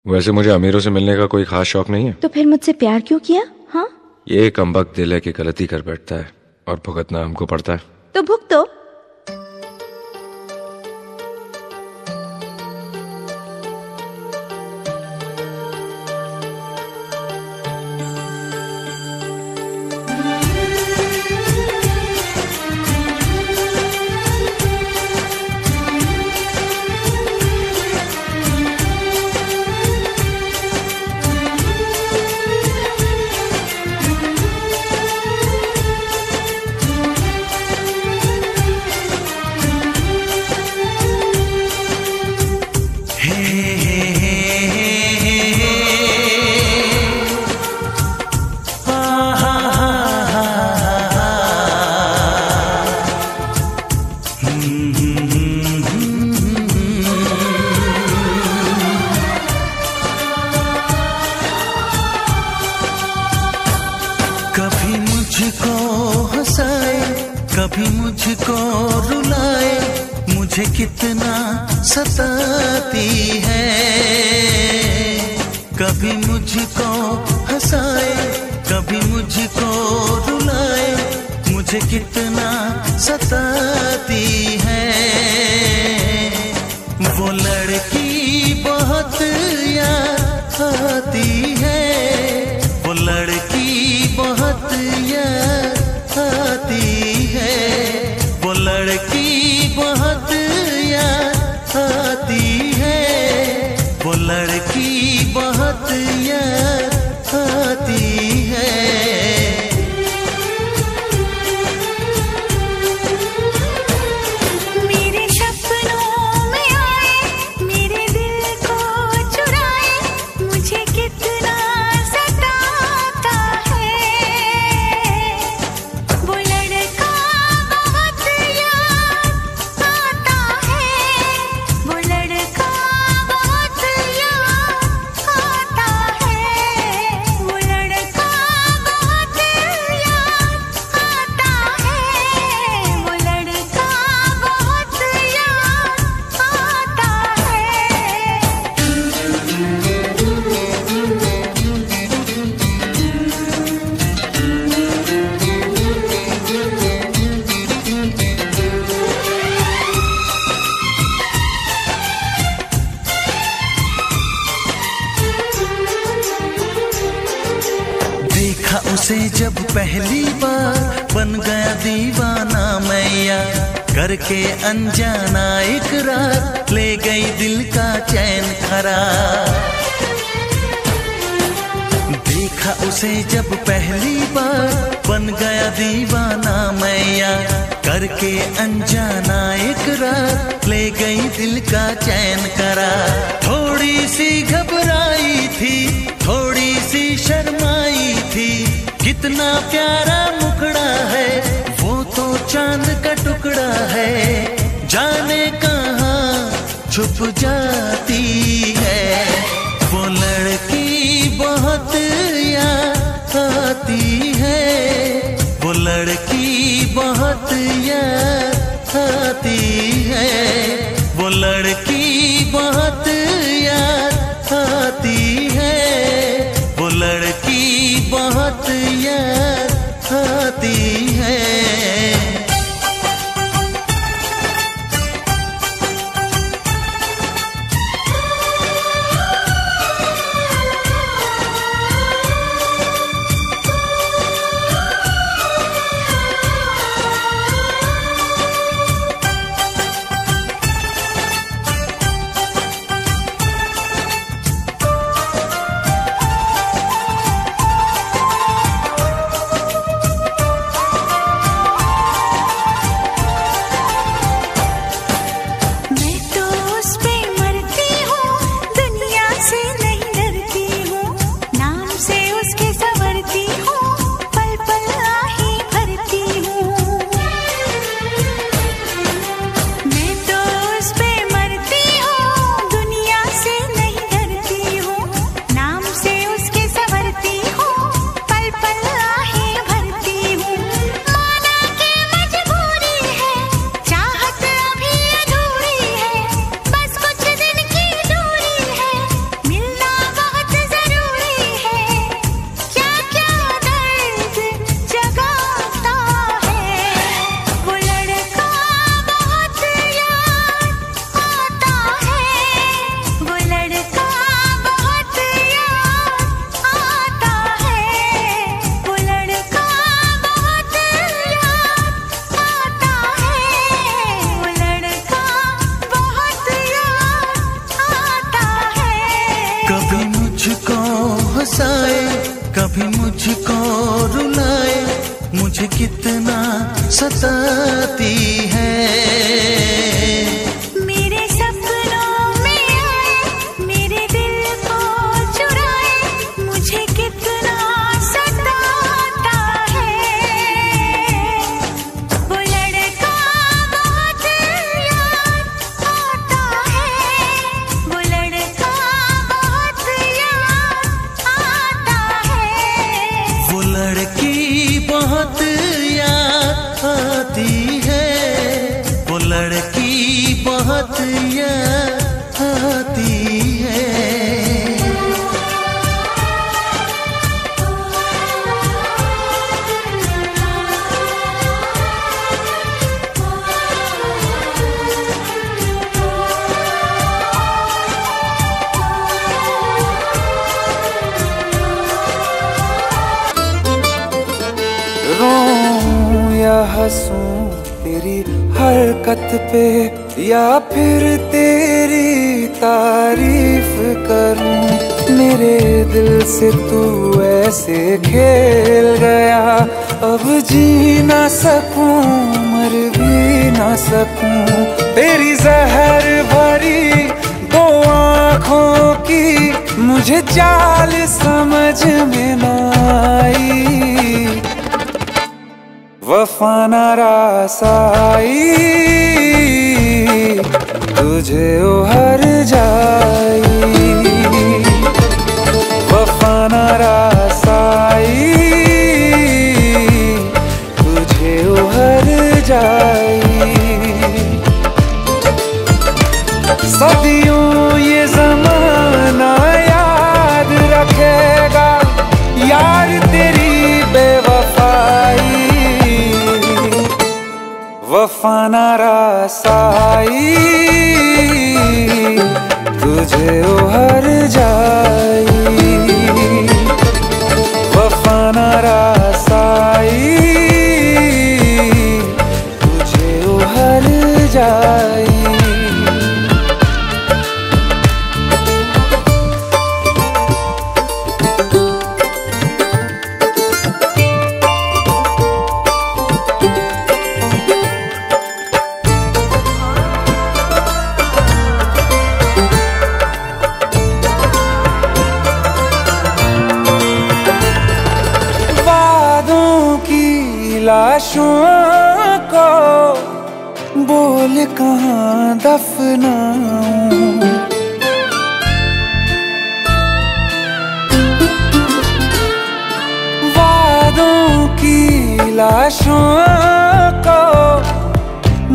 वैसे मुझे अमीरों से मिलने का कोई खास शौक नहीं है। तो फिर मुझसे प्यार क्यों किया? हाँ, ये कमबख्त दिल है कि गलती कर बैठता है और भुगतना हमको पड़ता है। तो भुगतो। कभी मुझको हंसाए, कभी मुझको रुलाए, मुझे कितना सताती है। कभी मुझको हंसाए, कभी मुझको रुलाए, मुझे कितना सताती है। वो लड़की बहुत याद आती है, वो लड़की बहुत याद आती है, वो लड़की बहुत याद आती है, वो लड़की बहुत याद आती है। मेरे सपनों में आए, मेरे दिल को चुराए, मुझे कितना सताता है। वो लड़का बहुत याद आता है, वो लड़का बहुत याद आता है, वो लड़का बहुत याद आता है, वो लड़का बहुत याद आता देखा उसे जब पहली बार, बन गया दीवाना मैया, करके अनजाना इकरार, ले गई दिल का चैन करार। देखा उसे जब पहली बार, बन गया दीवाना मैया, करके अनजाना इकरार, ले गई दिल का चैन करार। थोड़ी सी घबराई थी, थोड़ी सी शर्माई थी, कितना प्यारा मुखड़ा है, वो तो चांद का टुकड़ा है, जाने कहाँ छुप जाती है। वो लड़की बहुत याद आती है, वो लड़की बहुत याद आती है, वो लड़की बहुत याद आती है, वो लड़की बहुत याद आती है। हंसाए, कभी मुझको रुलाए, मुझे कितना सताती है। मेरे सपनों में आए, मेरे दिल को चुराए, मुझे कितना सताता है। वो लड़का बहुत याद आता है, वो लड़का बहुत याद आता है। वो लड़की बहुत याद आती है, वो लड़की बहुत याद आती है। रोऊं या हंसूं तेरी हरकत पे, या फिर तेरी तारीफ करूं। मेरे दिल से तू ऐसे खेल गया, अब जी ना सकूं, मर भी ना सकूं। तेरी जहर भरी दो आँखों की मुझे चाल समझ में ना आई। वफा न रासाई तुझे उहर जाई, वफा न रासाई तुझे उहर जाई। सदियों ये ज़माना याद रखेगा यार तेरी बेवफाई। वफा न रासाई तुझे उहर जाई, वफा न रासाई तुझे उहर जाई। लाशों को बोल कहाँ दफनाऊं, वादों की लाशों को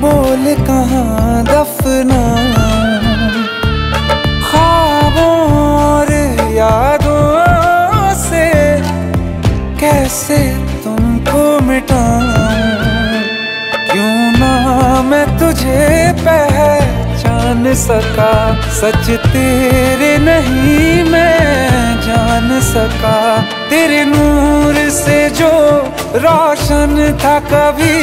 बोल कहाँ दफनाऊं। ख्वाबों और यादों से कैसे तुमको मिटाऊं, क्यों ना मैं तुझे पहचान सका। सच तेरे नहीं मैं जान सका, तेरे नूर से जो रोशन था कभी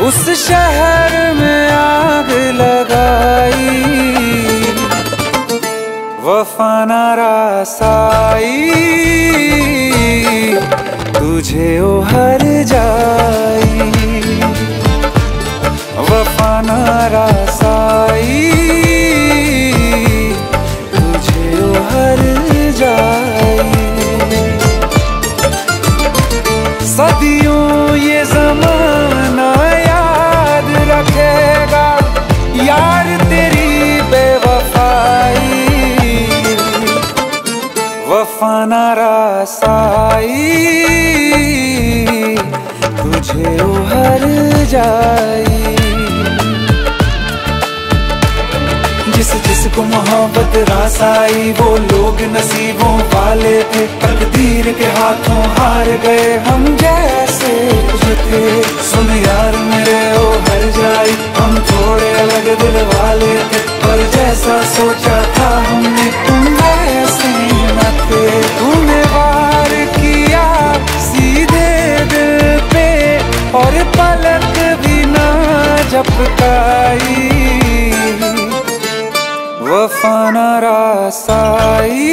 उस शहर में आग लगाई। वफा न रासाई तुझे उहर जाई, वफा न रासाई तुझे उहर जाई। सदियों ये ज़माना याद रखेगा यार तेरी बेवफाई। वफा न रासाई तुझे उहर जाई। जिसको मोहब्बत रास आई वो लोग नसीबों वाले थे, तकदीर के हाथों हार गए हम जैसे थे। सुन यार मेरे ओ हर जाई, हम थोड़े अलग दिल वाले थे, पर जैसा सोचा था हमने तुम वैसे न थे। तूने वार किया सीधे दिल पे और पलक भी ना झपकाई। वफा न रासाई